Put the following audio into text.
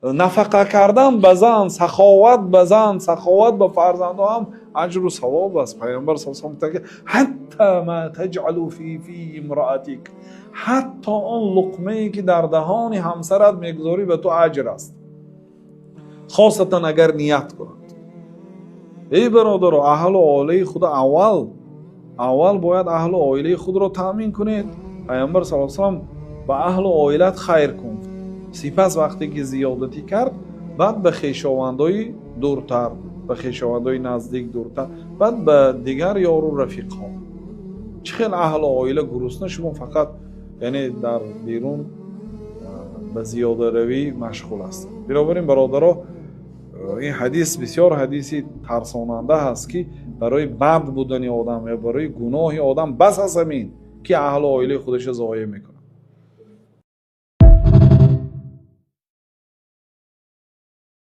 نفقه کردن به زن، سخاوت به زن، سخاوت به فرزندان هم اجر و ثواب است. پیامبر صلی الله علیه و آله که حتی ما تجعل فی امرأتک، حتی اون لقمه ای که در دهان همسرت میگذاری به تو اجر است، خاصتا اگر نیت کند. ای برادر، اهل و عائله خود اول باید اهل و عائله خود را تامین کنید. پیامبر صلی الله علیه و آله به اهل و عائلت خیر کن، سپس وقتی که زیادتی کرد بعد به خویشاوندای دورتر، به خویشاوندای نزدیک دورتر، بعد به دیگر یار و رفیق ها. چه خیلی اهل و عائله گرسنه شما فقط یعنی در بیرون به زیاده روی مشغول است. بنابراین برادرها، این حدیث بسیار حدیثی ترساننده هست که برای بد بودن آدم یا برای گناه آدم بس از همین که اهل و عائله خودش ضایع میکنه.